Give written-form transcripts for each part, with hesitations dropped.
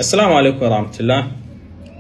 Assalamu alaikum warahmatullah.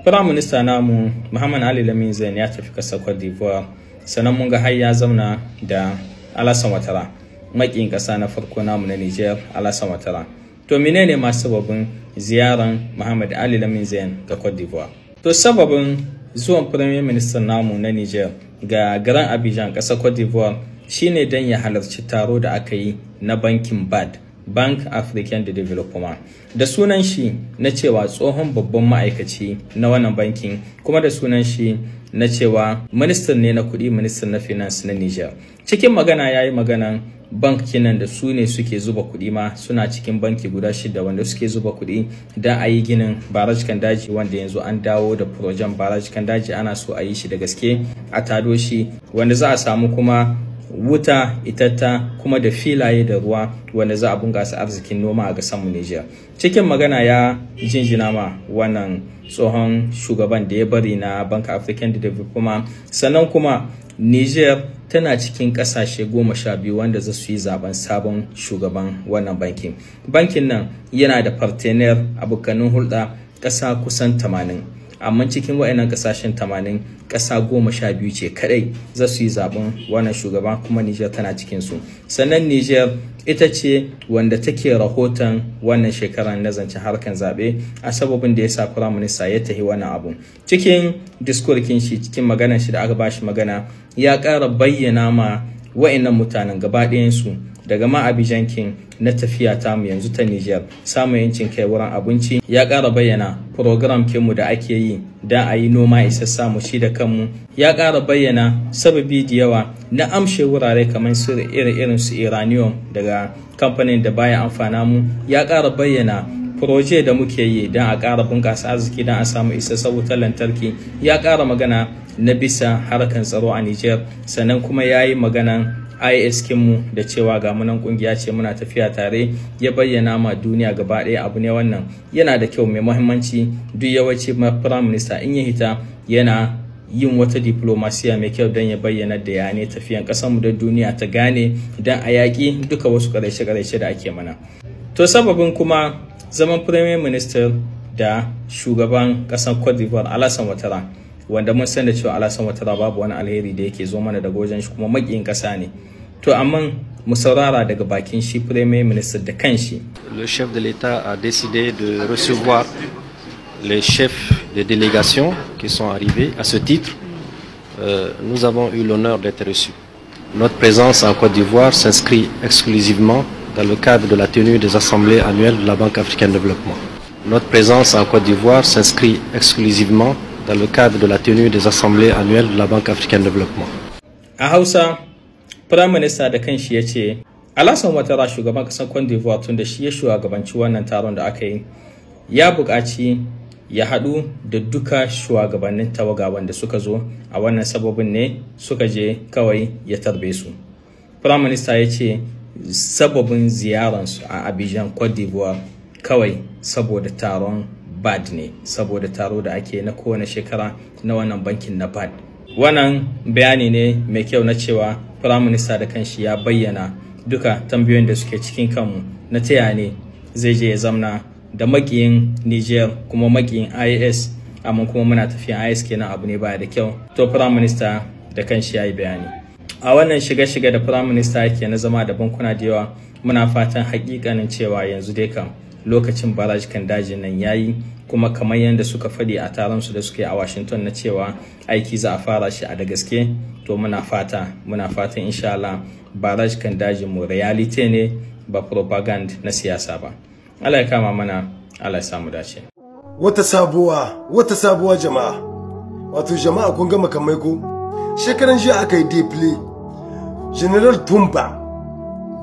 Prime Minister namu Muhammad Ali Lamin Zain ya tafi kasar Cote d'Ivoire. Sannan mun ga har ya zauna da Alassane Ouattara, makin kasa na farko namu na Niger, Alassane Ouattara. To menene ma sababin ziyaran Muhammad Ali Lamin Zain ga Cote d'Ivoire? To sababin zuwan Prime Minister namu na Niger ga garin Abidjan kasar Cote d'Ivoire shine dan ya halarci taro da aka yi na bankin BAD, Bank African de Development, da sunan shi na cewa tsohon babban ma'aikaci na wannan bankin, kuma da sunan shi na cewa ministan ne na kudi, ministan na finance na Niger. Cikin magana yayi maganan bankin nan da su ne suke zuba kudi, ma suna cikin banki guda 6 wanda suke zuba kudi da ayi ginin barrage kan daji, wanda yanzu an dawo da program barrage kan daji, ana so a yi shi da gaske a tado shi, wanda za a samu kuma wuta itatta kuma da filaye da ruwa wanda za a bunkasa arzikin noma a gasar mu Niger. Cikin magana ya jinjina ma wannan tsohon shugaban da ya bari na Bank African de Development. Sannan kuma Niger tana cikin kasashe 12 wanda za su yi zaben sabon shugaban wannan bankin. Bankin nan yana da partner abokanin hulɗa ƙasa kusan 80. Amma cikin waɗannan kasashen 80, ƙasa 12 ce kadai za su yi zaben wannan shugaba, kuma Niger tana cikin su. Sannan Niger ita ce wanda take rahoton wannan shekarar na zancen harkan zabe, a sababin da yasa Prime Minister ya tahi wannan abu. Cikin discourse shi, cikin maganar shi da aka bashi magana, ya ƙara bayyana ma waɗannan mutanen gaba ɗayan su daga ma Abidjan kin na tafiya ta mu yanzu ta Niger, samun yancin kai wurin abinci. Ya ƙara bayyana program kinmu da ake yi da a yi noma isassa mu shi da kanmu. Ya ƙara bayyana sababi da yawa na amshe wurare kamar su irin su uranium daga kamfanin da baya amfana mu. Ya ƙara bayyana proje da muke yi don a ƙara bunƙasa arziki, don a samu isassa wutar lantarki. Ya ƙara magana na bisa harkan tsaro a Niger. Sannan kuma ya yi maganan IS kinmu da cewa ga munan kungiya ce muna tafiya tare. Ya bayyana ma duniya gaba ɗaya abu ne wannan yana da kyau, mai muhimmanci. Duk yawanci Prime Minister in ya hita yana yin wata diplomasiya mai kyau don ya bayyana da ya ne tafiyan ƙasarmu da duniya ta gane, don a yaƙi duka wasu ƙarshe da ake mana. To sababin kuma zaman Prime Minister da shugaban ƙasar Cote d'Ivoire Alassane Ouattara, wanda mun san da cewa Alassane Ouattara babu wani alheri da yake zo mana daga wajen shi, kuma makiyin kasa ne. To amma mu saurara daga bakin shi Premier Minister da kanshi. Le chef de l'État a décidé de recevoir les chefs de délégation qui sont arrivés. À ce titre, nous avons eu l'honneur d'être reçus. Notre présence en Côte d'Ivoire s'inscrit exclusivement dans le cadre de la tenue des assemblées annuelles de la Banque africaine de développement. Notre présence en Côte d'Ivoire s'inscrit exclusivement dans le cadre de la tenue des assemblées annuelles de la Banque africaine de développement. A Hausa, Prime Minister da kanshi ya ce Alassane Ouattara, shugaban kasar Cote d'Ivoire, tun da shi ya shugabanci wannan taron da aka yi, ya buƙaci ya haɗu da duka shugabannin tawaga wanda suka zo a wannan sababin ne suka je kawai ya tarbe su. Prime Minister ya ce sababin ziyararsu a Abidjan, Cote d'Ivoire, kawai saboda taron BAD ne, saboda taro da ake na kowane shekara na wannan bankin na BAD. Wannan bayani ne mai kyau na cewa Prime Minister da kanshi ya bayyana duka tambayoyin da suke cikin kanmu na taya ne zai je ya zamna da makiyin Niger kuma makiyin IS, amma kuma muna tafiyan IS kenan, abu ne baya da kyau. To Prime Minister da kanshi ya yi bayani. A wannan shiga da Prime Minister yake na zama da bankuna da yawa, muna fatan hakikanin cewa yanzu dai kam lokacin barrage kan dajin nan yayi, kuma kamar yadda suka faɗi a taron su da suke a Washington na cewa aiki za a fara shi a da gaske. To muna fatan insha Allah barrage kan dajin mu reality ne, ba propaganda na siyasa ba. Allah ya kama mana, Allah ya samu dace. Wata sabuwa jama'a. Wato jama'a kun ga makamai ko? Shekaran jiya aka yi deplay. General Tumba,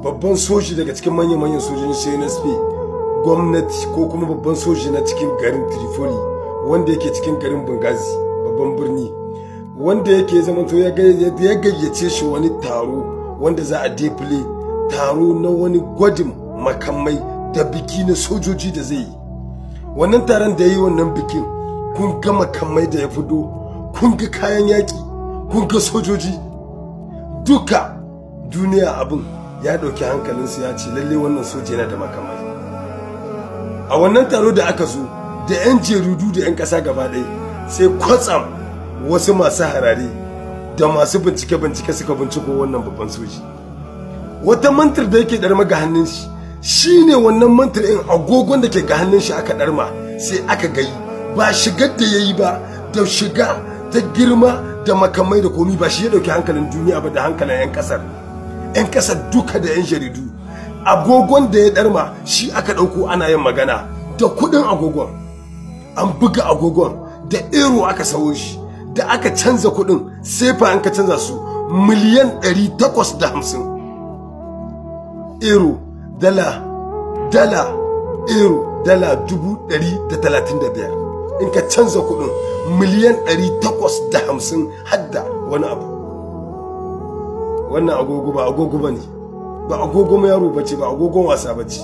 babban soji daga cikin manyan sojojin CNSP, gwamnati ko kuma babban soji na cikin garin Tripoli, wanda yake cikin garin Benghazi, babban birni, wanda yake zamanto ya gayyace shi wani taro wanda za a deplay, taro na wani gwadin makamai da biki na sojoji da zai yi. Wannan taron da yayi wannan bikin, kun ga makamai da ya fido, kun ga kayan yaki, kun ga sojoji, duka duniya abin ya dauki hankalinsu, ya ce lalle wannan soja yana da makamai. A wannan taro da aka zo da 'yan jaridu da 'yan ƙasa gaba ɗaya sai kwatsam wasu masu harare da masu bincike-bincike suka binciko wannan babban soji. Wata mantar da yake ɗarma ga hannun shi shine wannan mantar ɗin agogon da ke ga hannun shi aka ɗarma sai aka gayi ba shigar da yayi ba da shiga ta girma da makamai da komi ba shi ya ɗauki hankalin duniya ba da hankalin 'yan ƙasar. 'Yan ƙasar duka da 'yan jaridu agogon da ya ɗarma shi aka ɗauko ana yin magana da kuɗin agogon. An buga agogon da euro aka sawo shi da aka canza kuɗin sefa an ka canza su miliyan 850 euro dala euro dala 135 in ka canza kuɗin miliyan 850 hadda wani abu. Wannan agogo ba agogo ba ne, ba agogon yaro bace, ba agogon wasa bace.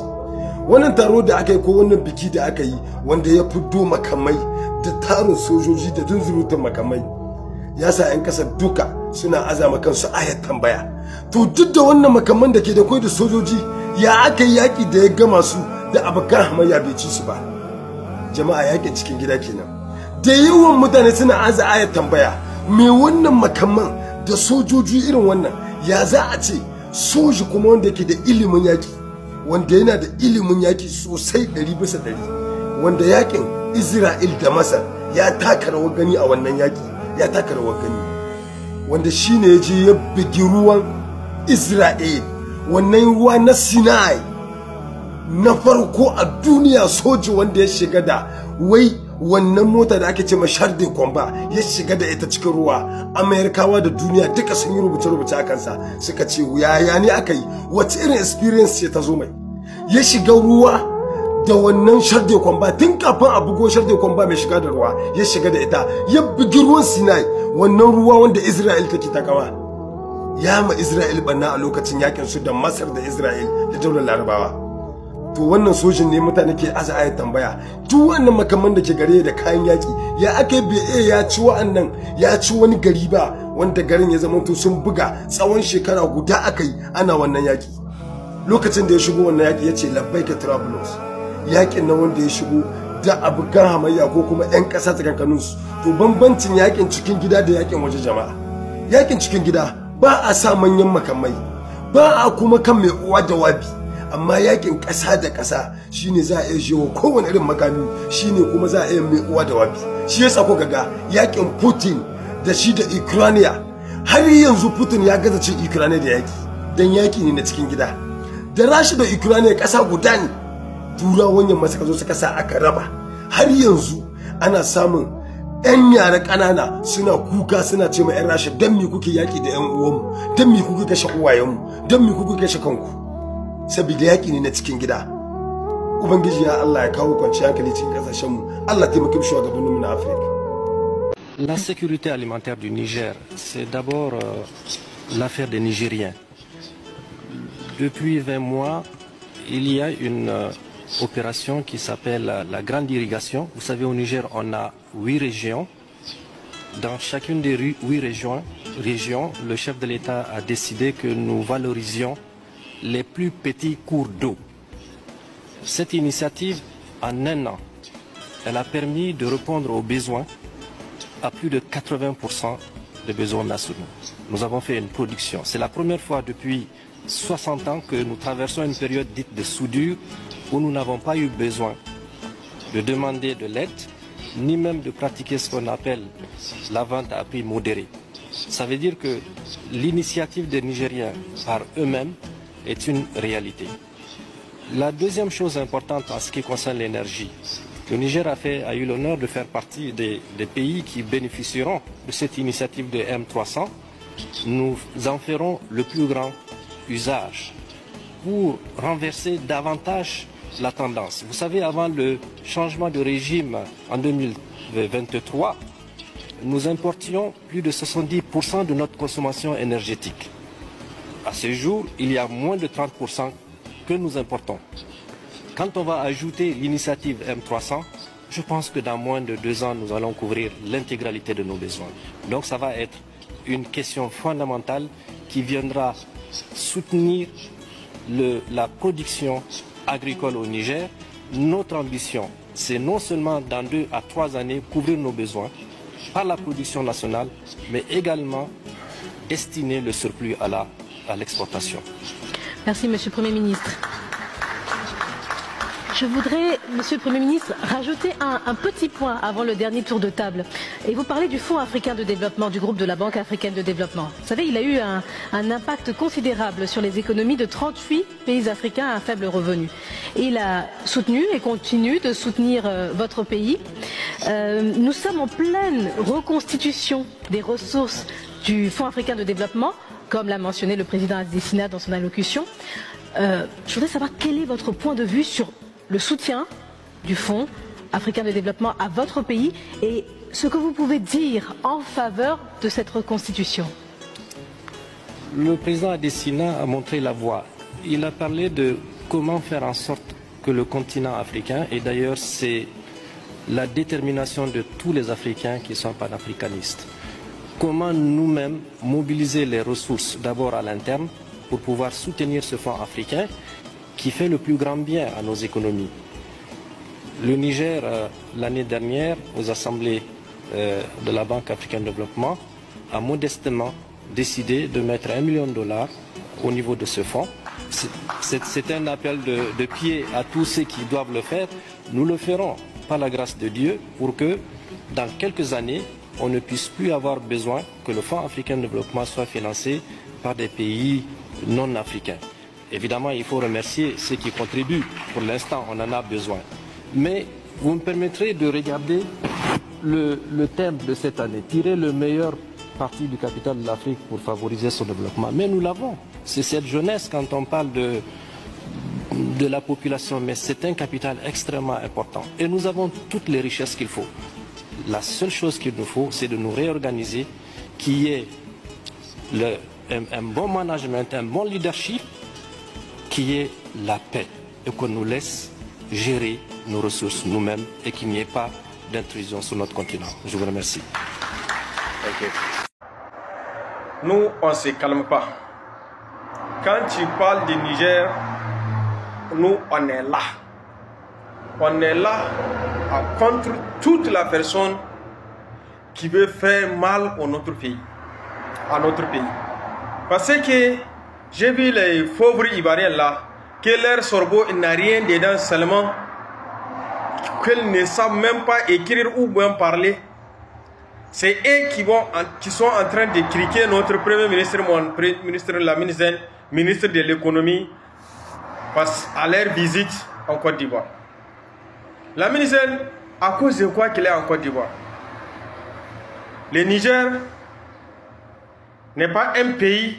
Wannan taro da aka yi ko wannan biki da aka yi wanda ya fito makamai da tarin sojoji da dunzurutun makamai ya sa 'yan kasar duka suna azama kansu ayat tambaya. To duk da wannan makaman da ke da kai da sojoji ya aka yi yaƙi da ya gama su da abokan hamayya bai ci su ba. Jama'a yaƙin cikin gida kenan. Da yawan mutane suna aza ayat tambaya me wannan makaman da sojoji irin wannan ya za a ce soji kuma wanda yake da ilimin yaƙi, wanda yana da ilimin yaƙi sosai 100%, wanda yaƙin Isra'il da Masar ya taka rawar gani a wannan yaƙi, ya taka rawar gani, wanda shine ya je ya bigi ruwan Isra'il, wannan ruwa na Sinai na farko a duniya soji wanda ya shiga da wai wannan mota da ake ce ma Sharde Komba ya shiga da ita cikin ruwa. Amerikawa da duniya duka sun yi rubuce-rubuce a kansa suka ce yaya ne aka yi, wace irin experience ce ta zo mai ya shiga ruwa da wannan Sharde Komba tun kafin a bugo Sharde Komba mai shiga da ruwa ya shiga da ita ya bugi ruwan Sinai, wannan ruwa wanda Isra'il take takawa. Ya ma Isra'il banna a lokacin yakin su da Masar da Isra'il da daular Larabawa. To wannan sojin ne mutane ke aza ayat tambaya duk wannan makaman da ke gare da kayan yaki ya aka BA ya ci wa'annan ya ci wani gari ba wanda garin ya zama to sun buga tsawon shekara guda aka yi ana wannan yaki. Lokacin da ya shigo wannan yaki ya ce labbaika Trablus, yakin na wanda ya shigo da abokan hamayya ko kuma 'yan ƙasa tsakankanin su. To bambancin yakin cikin gida da yakin waje jama'a, yakin cikin gida ba a sa manyan makamai ba a kuma kan mai uwa da wabi, amma yakin ƙasa da ƙasa shine za a iya jewo kowane irin makami, shine kuma za a iya mai uwa da wabi. Shi yasa ko ga yakin Putin da shi da Ukraine har yanzu Putin ya gaza cin Ukraine da yaki dan yaki ne na cikin gida. Da Rasha da Ukraine ƙasa guda ne, turawan yamma suka zo suka sa aka raba. Har yanzu ana samun 'yan yara ƙanana suna kuka suna ce ma 'yan Rasha dan me kuke yaki da 'yan uwanmu, dan me kuke kashe uwayenmu, dan me kuke kashe kanku, saboda yaƙi ne na cikin gida. Ubangiji ya Allah ya kawo kwanciyar hankali cikin ƙasashenmu, Allah taimake shugabanninmu na Afirka. La sécurité alimentaire du Niger, c'est d'abord l'affaire des Nigériens. Depuis 20 mois, il y a une opération qui s'appelle la grande irrigation. Vous savez, au Niger, on a 8 régions. Dans chacune des 8 régions, le chef de l'État a décidé que nous valorisions les plus petits cours d'eau. Cette initiative, en un an, elle a permis de répondre aux besoins à plus de 80% des besoins nationaux. Nous avons fait une production. C'est la première fois depuis 60 ans que nous traversons une période dite de soudure où nous n'avons pas eu besoin de demander de l'aide, ni même de pratiquer ce qu'on appelle la vente à prix modéré. Ça veut dire que l'initiative des Nigériens par eux-mêmes est une réalité. La deuxième chose importante en ce qui concerne l'énergie, le Niger a eu l'honneur de faire partie des pays qui bénéficieront de cette initiative de M300. Nous en ferons le plus grand usage pour renverser davantage la tendance. Vous savez, avant le changement de régime en 2023, nous importions plus de 70% de notre consommation énergétique. À ce jour, il y a moins de 30% que nous importons. Quand on va ajouter l'initiative M300, je pense que dans moins de 2 ans, nous allons couvrir l'intégralité de nos besoins. Donc ça va être une question fondamentale qui viendra soutenir la production agricole au Niger. Notre ambition c'est non seulement dans 2 à 3 années couvrir nos besoins par la production nationale, mais également destiner le surplus à l'exportation. Merci, Monsieur le Premier ministre. Je voudrais, Monsieur le Premier ministre, rajouter un petit point avant le dernier tour de table. Et vous parlez du Fonds africain de développement, du groupe de la Banque africaine de développement. Vous savez, il a eu un impact considérable sur les économies de 38 pays africains à faible revenu. Et il a soutenu et continue de soutenir votre pays. Nous sommes en pleine reconstitution des ressources du Fonds africain de développement, comme l'a mentionné le président Adesina dans son allocution. Je voudrais savoir quel est votre point de vue sur le soutien du Fonds africain de développement à votre pays et ce que vous pouvez dire en faveur de cette reconstitution. Le président Adesina a montré la voie. Il a parlé de comment faire en sorte que le continent africain, et d'ailleurs c'est la détermination de tous les Africains qui sont panafricanistes, comment nous-mêmes mobiliser les ressources d'abord à l'interne pour pouvoir soutenir ce fonds africain qui fait le plus grand bien à nos économies. Le Niger, l'année dernière, aux assemblées de la Banque africaine de développement, a modestement décidé de mettre $1 million au niveau de ce fonds. C'est un appel de pied à tous ceux qui doivent le faire. Nous le ferons par la grâce de Dieu pour que dans quelques années, on ne puisse plus avoir besoin que le Fonds africain de développement soit financé par des pays non africains. Évidemment, il faut remercier ceux qui contribuent. Pour l'instant, on en a besoin. Mais vous me permettrez de regarder le thème de cette année, tirer le meilleur parti du capital de l'Afrique pour favoriser son développement. Mais nous l'avons. C'est cette jeunesse quand on parle de la population, mais c'est un capital extrêmement important. Et nous avons toutes les richesses qu'il faut. La seule chose qu'il nous faut, c'est de nous réorganiser, qu'il y ait un bon management, un bon leadership, qu'il y ait la paix et qu'on nous laisse gérer nos ressources nous-mêmes et qu'il n'y ait pas d'intrusion sur notre continent. Je vous remercie. Okay. Nous, on ne se calme pas. Quand tu parles du Niger, nous, on est là. On est là contre toute la personne qui veut faire mal à notre pays. Parce que j'ai vu les pauvres Ivoiriens là, que leur sorgho n'a rien dedans, seulement qu'ils ne savent même pas écrire ou bien parler. C'est eux qui sont en train de critiquer notre Premier ministre, mon ministre Lamine Zen, ministre de l'économie, à leur visite en Côte d'Ivoire. Lamine Zen, à cause de quoi qu'il est en Côte d'Ivoire? Le Niger n'est pas un pays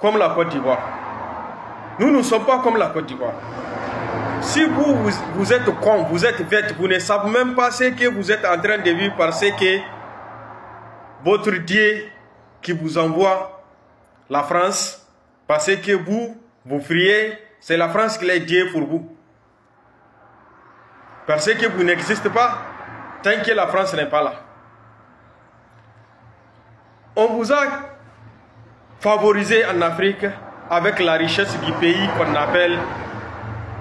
comme la Côte d'Ivoire. Nous ne sommes pas comme la Côte d'Ivoire. Si vous êtes con, vous êtes bête, vous ne savez même pas ce que vous êtes en train de vivre parce que votre Dieu qui vous envoie la France, parce que vous friez, c'est la France qui est Dieu pour vous. Parce que vous n'existez pas tant que la France n'est pas là. On vous a favorisé en Afrique avec la richesse du pays qu'on appelle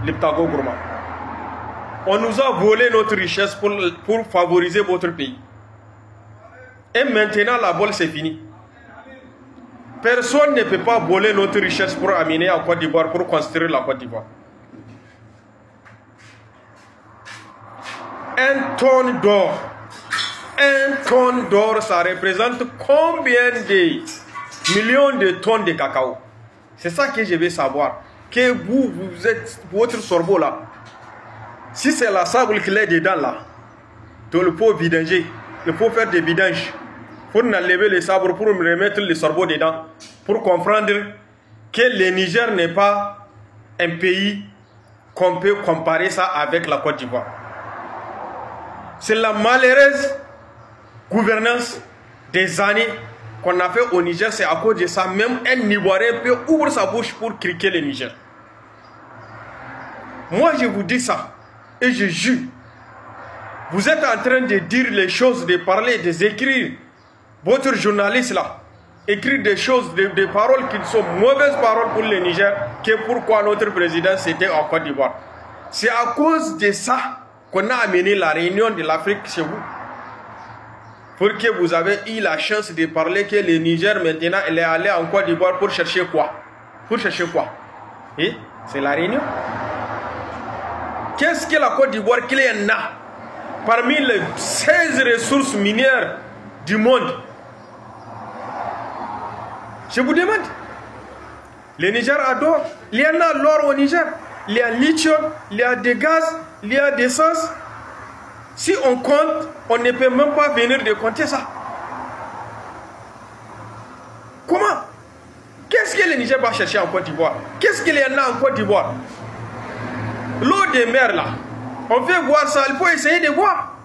l'Iptago Gourmand. On nous a volé notre richesse pour favoriser votre pays. Et maintenant la bolle c'est fini. Personne ne peut pas voler notre richesse pour amener en Côte d'Ivoire, pour construire la Côte d'Ivoire. 1 tonne d'or. 1 tonne d'or, ça représente combien de millions de tonnes de cacao? C'est ça que je veux savoir. Que vous êtes, votre sorgho là, si c'est la sable qui est dedans là, donc le pot vidanger, il faut faire des vidanges pour enlever les sabres, pour remettre le sorgho dedans, pour comprendre que le Niger n'est pas un pays qu'on peut comparer ça avec la Côte d'Ivoire. C'est la malheureuse gouvernance des années qu'on a fait au Niger, c'est à cause de ça. Même un Ivoirien peut ouvrir sa bouche pour critiquer le Niger. Moi, je vous dis ça et je jure. Vous êtes en train de dire les choses, de parler, d'écrire. Votre journaliste là, écrit des choses, des paroles qui sont mauvaises paroles pour le Niger, que pourquoi notre président c'était en Côte d'Ivoire. C'est à cause de ça qu'on a amené la réunion de l'Afrique chez vous. Pour que vous avez eu la chance de parler que le Niger maintenant il est allé en Côte d'Ivoire pour chercher quoi? Pour chercher quoi? Et c'est la réunion. Qu'est-ce que la Côte d'Ivoire qu'il y en a parmi les 16 ressources minières du monde? Je vous demande. Le Niger adore. Il y en a l'or au Niger. Il y a lithium, il y a des gaz, il y a des essence. Si on compte, on ne peut même pas venir de compter ça. Comment? Qu'est-ce que le Niger va chercher en Côte d'Ivoire? Qu'est-ce qu'il y en a en Côte d'Ivoire? L'eau des mers là, on veut voir ça, il faut essayer de voir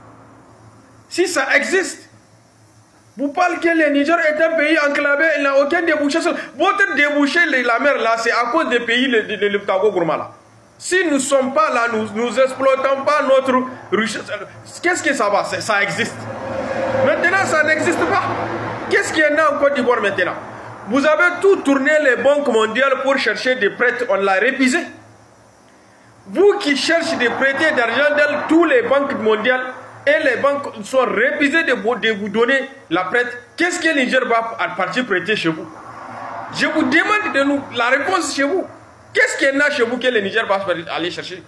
si ça existe. Vous parlez que le Niger est un pays enclavé, il n'a aucun débouché. Votre débouché de la mer là, c'est à cause des pays de l'Iptago Gourma là. Si nous ne sommes pas là, nous n'exploitons pas notre richesse, qu'est-ce que ça va? Ça existe. Maintenant, ça n'existe pas. Qu'est-ce qu'il y en a en Côte d'Ivoire maintenant? Vous avez tout tourné les banques mondiales pour chercher des prêts, on l'a répisé. Vous qui cherchez de prêter d'argent dans toutes les banques mondiales et les banques sont répisées de vous donner la prête, qu'est-ce que le Niger va partir prêter chez vous? Je vous demande de nous la réponse chez vous. Qu'est-ce qu'il y en a chez vous que le Niger va aller chercher?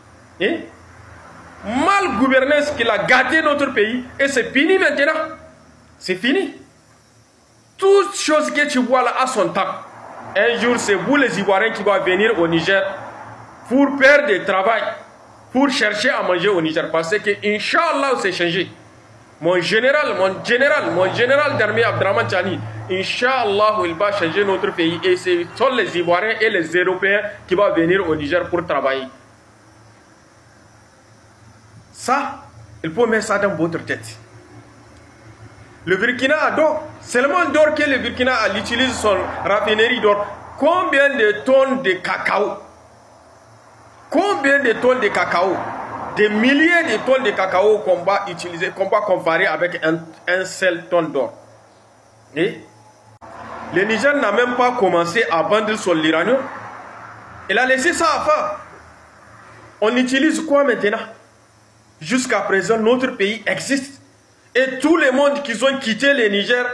Mal gouvernance qui a gâté notre pays et c'est fini maintenant. C'est fini. Toutes choses que tu vois là à son temps. Un jour, c'est vous les Ivoiriens qui vont venir au Niger pour faire du travail, pour chercher à manger au Niger. Parce que, Inch'Allah, c'est changé. Mon général d'armée Abdraman Chani, Inch'Allah, il va changer notre pays. Et ce sont les Ivoiriens et les Européens qui vont venir au Niger pour travailler. Ça, il faut mettre ça dans votre tête. Le Burkina a d'or. Seulement d'or que le Burkina utilise son raffinerie d'or. Combien de tonnes de cacao? Combien de tonnes de cacao? Des milliers de tonnes de cacao qu'on va utiliser, qu'on va comparer avec un seul tonne d'or. Et le Niger n'a même pas commencé à vendre son l'uranium. Il a laissé ça à faire. On utilise quoi maintenant? Jusqu'à présent, notre pays existe. Et tout le monde qui ont quitté le Niger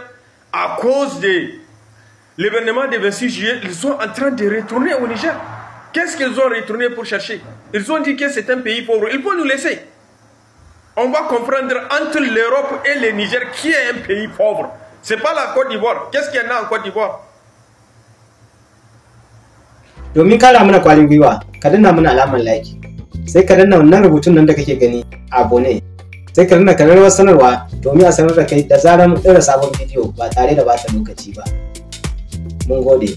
à cause de l'événement du 26 juillet, ils sont en train de retourner au Niger. Qu'est-ce qu'ils ont retourné pour chercher? Ils ont dit que c'est un pays pauvre. Il faut nous laisser. On va comprendre entre l'Europe et le Niger qui est un pays pauvre. Ce n'est pas la Côte d'Ivoire. Qu'est-ce qu'il y en a en Côte d'Ivoire? Domin kara mana kwalin gwiwa, ka danna mana alamar like. Sai ka danna wannan rubutun nan da kake gani abone. Sai ka danna kararrawar sanarwa domin a sanar da kai da zarar mun ɗora sabon bidiyo ba tare da bata lokaci ba. Mun gode.